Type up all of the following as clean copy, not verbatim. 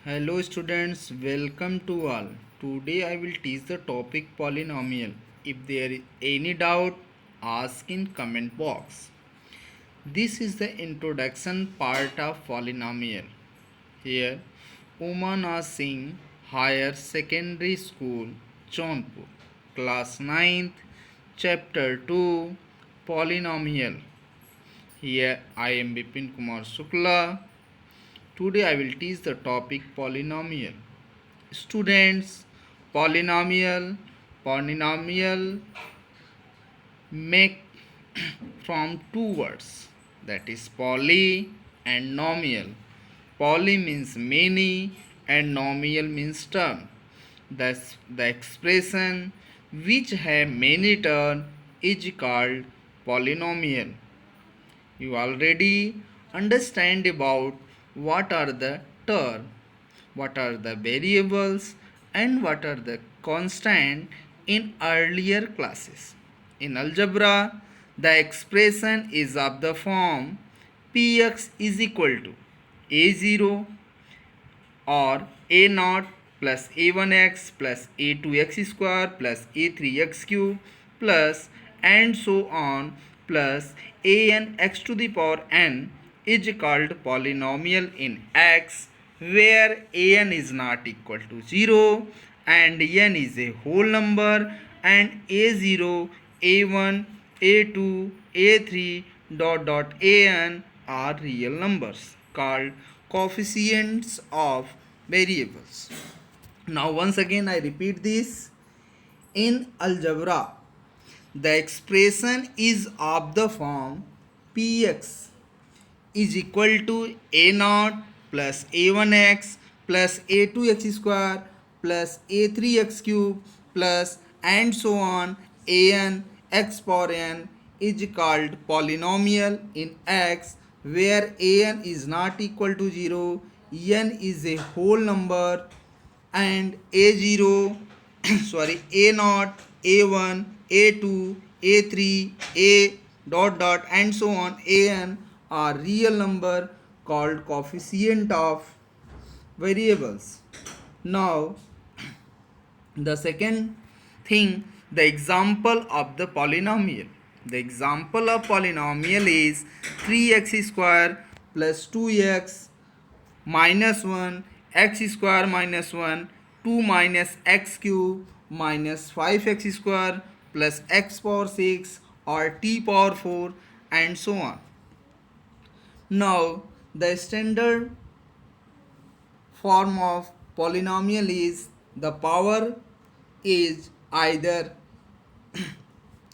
Hello students, welcome to all. Today I will teach the topic polynomial. If there is any doubt, ask in comment box. This is the introduction part of polynomial. Here, Umana Singh, Higher Secondary School, Chaunpur, Class 9th, Chapter 2, Polynomial. Here I am Bipin Kumar Shukla. Today I will teach the topic polynomial. Students, polynomial make from two words, that is poly and nomial. Poly means many and nomial means term. Thus the expression which have many term is called polynomial. You already understand about what are the term, what are the variables, and what are the constant in earlier classes. In algebra, the expression is of the form px is equal to a0 or a naught plus a1x plus a2x square plus a3x cube plus and so on plus an x to the power n is called polynomial in x, where an is not equal to 0 and n is a whole number and a0, a1, a2, a3 an are real numbers called coefficients of variables. Now once again I repeat this. In algebra, the expression is of the form px is equal to a naught plus a1x plus a2x square plus a3x cube plus and so on an x power n is called polynomial in x, where an is not equal to 0, n is a whole number and a0 a0 a1 a2 a3 a and so on an are real number called coefficient of variables. Now the second thing, the example of the polynomial. The example of polynomial is 3x square plus 2x minus 1 x square minus 1 2 minus x cube minus 5x square plus x power 6 or t power 4 and so on. Now the standard form of polynomial is the power is either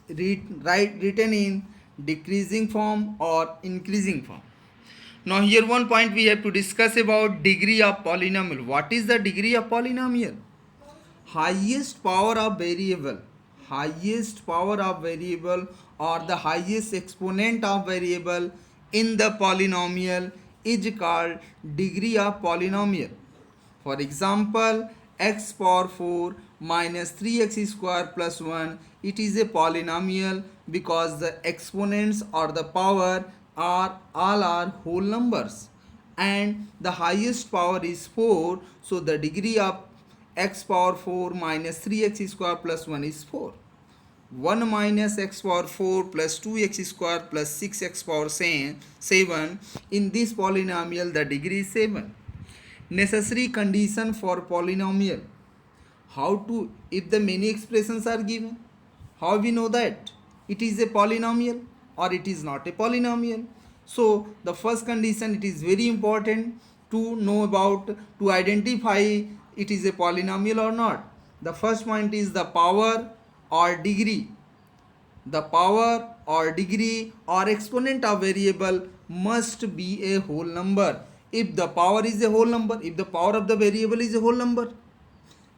written in decreasing form or increasing form. Now here one point we have to discuss about degree of polynomial. What is the degree of polynomial? Highest power of variable, highest power of variable or the highest exponent of variable in the polynomial is called degree of polynomial. For example, x power 4 minus 3x square plus 1, it is a polynomial because the exponents or the power are all are whole numbers and the highest power is 4, so the degree of x power 4 minus 3x square plus 1 is 4. 1 minus x power 4 plus 2x square plus 6x power 7. In this polynomial the degree is 7. Necessary condition for polynomial. How to, if the many expressions are given, how we know that it is a polynomial or it is not a polynomial? So the first condition, it is very important to know about, to identify it is a polynomial or not. The first point is the power or degree. The power or degree or exponent of variable must be a whole number. If the power is a whole number, if the power of the variable is a whole number,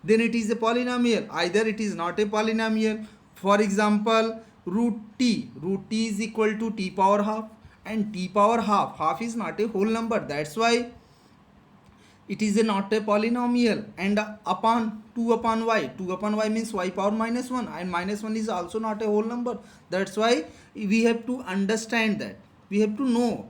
then it is a polynomial. Either it is not a polynomial. For example, root t is equal to t power half, and t power half is not a whole number. That's why it is not a polynomial. And upon 2 upon y means y power minus 1, and minus 1 is also not a whole number. That's why we have to understand that, we have to know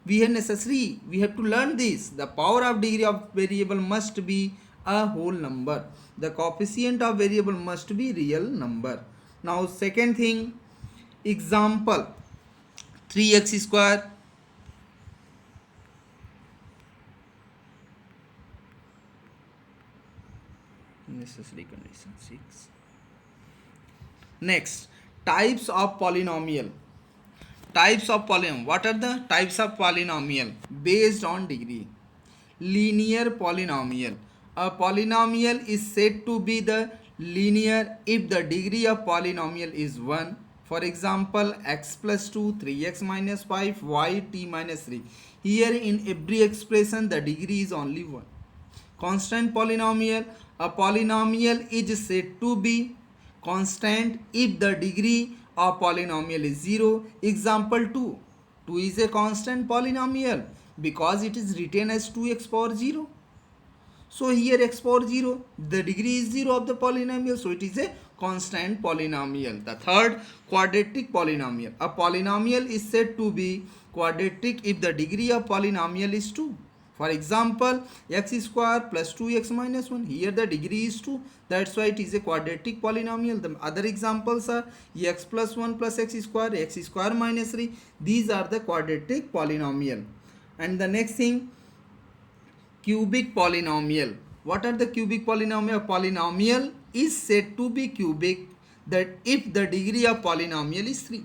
we have necessary, we have to learn this. The power of degree of variable must be a whole number. The coefficient of variable must be real number. Now second thing, example 3x square necessary condition 6. Next, types of polynomial. Types of polynomial. What are the types of polynomial? Based on degree. Linear polynomial. A polynomial is said to be the linear if the degree of polynomial is 1. For example, x plus 2, 3x minus 5, y t minus 3. Here in every expression the degree is only 1. Constant polynomial. A polynomial is said to be constant if the degree of polynomial is 0. Example 2. 2 is a constant polynomial because it is written as 2x power 0. So here x power 0, the degree is 0 of the polynomial, so it is a constant polynomial. The third, quadratic polynomial. A polynomial is said to be quadratic if the degree of polynomial is 2. For example, x square plus 2x minus 1. Here the degree is 2. That's why it is a quadratic polynomial. The other examples are x plus 1 plus x square minus 3. These are the quadratic polynomial. And the next thing, cubic polynomial. What are the cubic polynomial? A polynomial is said to be cubic that if the degree of polynomial is 3.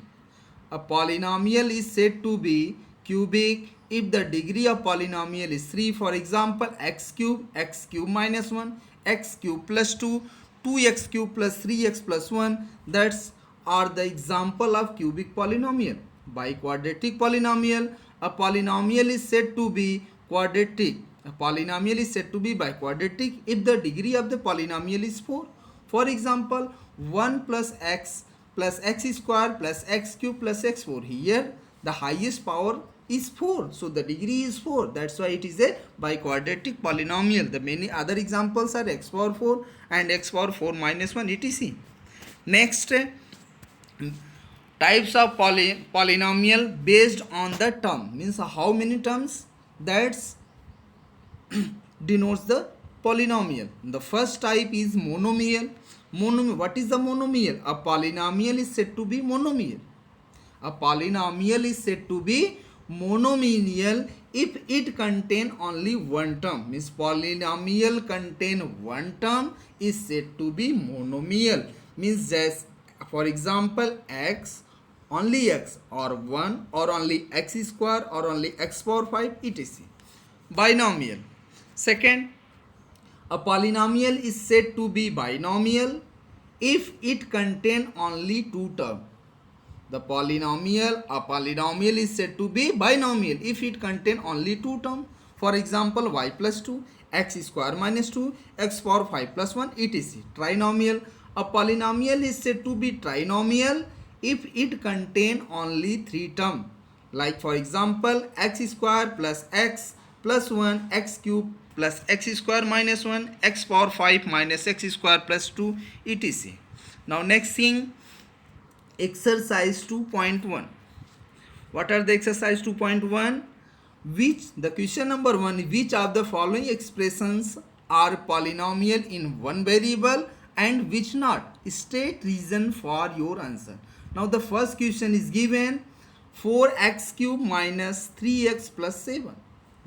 A polynomial is said to be cubic if the degree of polynomial is 3. For example, x cube minus 1, x cube plus 2, 2x cube plus 3x plus 1. That's are the example of cubic polynomial. By quadratic polynomial, a polynomial is said to be quadratic. A polynomial is said to be by quadratic if the degree of the polynomial is 4. For example, 1 plus x square plus x cube plus x4. Here the highest power is 4, so the degree is 4. That's why it is a biquadratic polynomial. The many other examples are x power 4 and x power 4 minus 1 etc. Next, types of polynomial based on the term, means how many terms that's denotes the polynomial. The first type is monomial. What is the monomial? A polynomial is said to be monomial. A polynomial is said to be monomial if it contain only one term. Means polynomial contain one term is said to be monomial. Means just for example, x, only x, or 1, or only x square, or only x power 5 etc. Binomial. Second, a polynomial is said to be binomial if it contain only two terms. A polynomial is said to be binomial if it contain only two terms. For example, y plus 2, x square minus 2, x power 5 plus 1 etc. Trinomial. A polynomial is said to be trinomial if it contain only three terms. Like for example, x square plus x plus 1, x cube plus x square minus 1, x power 5 minus x square plus 2 etc. Now next thing, exercise 2.1. What are the exercise 2.1? The question number 1, which of the following expressions are polynomial in one variable and which not? State reason for your answer. Now the first question is given 4x cube minus 3x plus 7.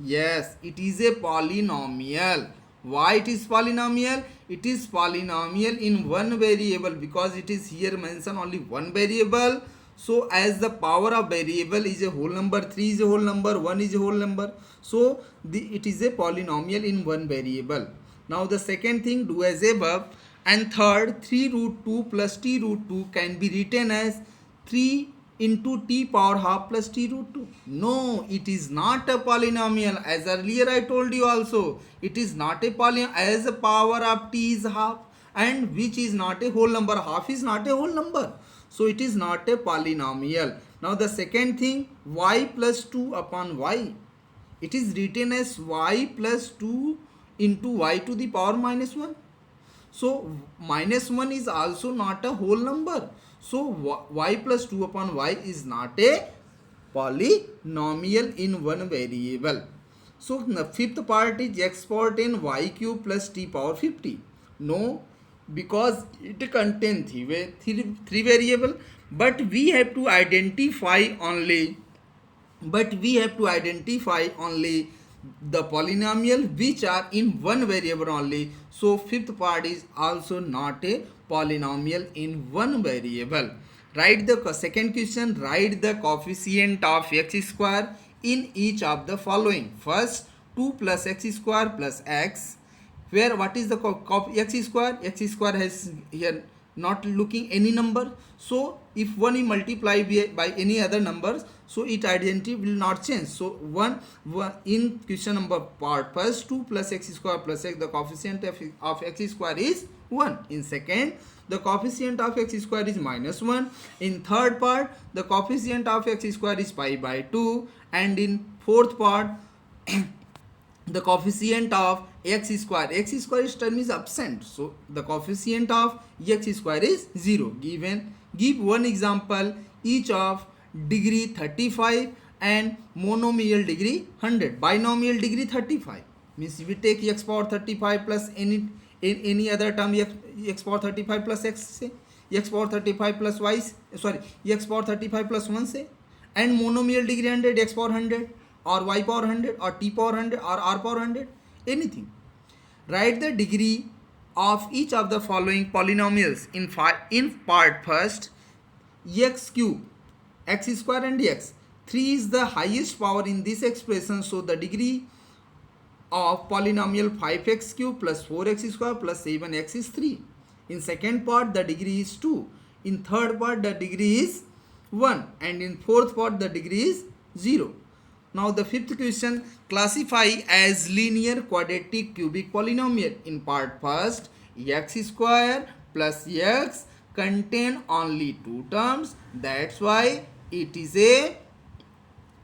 Yes, it is a polynomial. Why it is polynomial? It is polynomial in one variable because it is here mentioned only one variable. So as the power of variable is a whole number, 3 is a whole number, 1 is a whole number, so it is a polynomial in one variable. Now the second thing, do as above. And third, 3 root 2 plus t root 2 can be written as 3 into t power half plus t root 2. No, it is not a polynomial. As earlier I told you also, it is not a polynomial as the power of t is half, and which is not a whole number. Half is not a whole number, so it is not a polynomial. Now the second thing, y plus 2 upon y. It is written as y plus 2 into y to the power minus 1. So minus 1 is also not a whole number. So y plus 2 upon y is not a polynomial in one variable. So the fifth part is x power 10 y cube plus t power 50. No, because it contains three variable, but we have to identify only the polynomial which are in one variable only. So fifth part is also not a polynomial in one variable. Write the second question. Write the coefficient of x square in each of the following. First, 2 plus x square plus x, where what is the x square? X square has here not looking any number, so if one is multiplied by any other numbers, so its identity will not change. So one in question number part, first 2 plus x square plus x, the coefficient of x square is 1. In second, the coefficient of x square is -1. In third part, the coefficient of x square is pi by 2. And in fourth part, the coefficient of x square is term is absent, so the coefficient of x square is 0. Give one example, each of degree 35 and monomial degree 100. Binomial degree 35 means we take x power 35 plus any other term, x power 35 plus x say, x power 35 plus y, sorry, x power 35 plus 1 say, and monomial degree 100, x power 100 or y power 100 or t power 100 or r power 100, anything. Write the degree of each of the following polynomials in part first. X cube, x square and x. 3 is the highest power in this expression, so the degree of polynomial 5x cube plus 4x square plus 7x is 3. In second part, the degree is 2. In third part, the degree is 1. And in fourth part, the degree is 0. Now the fifth question, classify as linear quadratic cubic polynomial. In part first, x square plus x contain only two terms, that's why it is a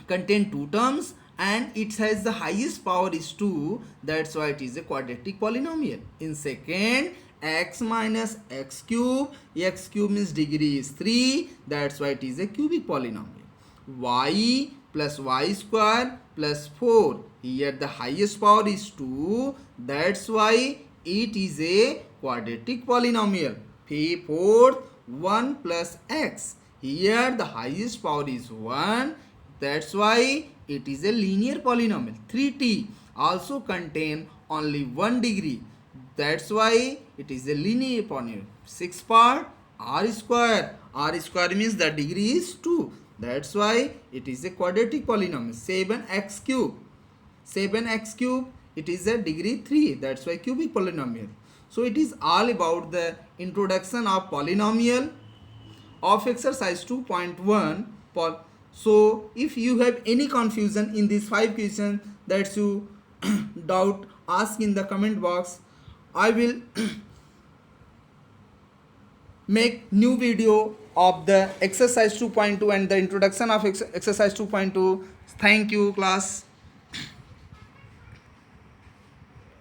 contain two terms, and it has the highest power is 2, that's why it is a quadratic polynomial. In second, x minus x cube means degree is 3, that's why it is a cubic polynomial. Y plus y square plus 4, here the highest power is 2, that's why it is a quadratic polynomial. Fourth, 1 plus x, here the highest power is 1, that's why it is a linear polynomial. 3t also contain only 1 degree, that's why it is a linear polynomial. Sixth part, r square means the degree is 2, that's why it is a quadratic polynomial. 7x cube, it is a degree 3, that's why cubic polynomial. So it is all about the introduction of polynomial of exercise 2.1. So if you have any confusion in these 5 questions that you doubt, ask in the comment box. I will make new video of the exercise 2.2 and the introduction of exercise 2.2. Thank you class.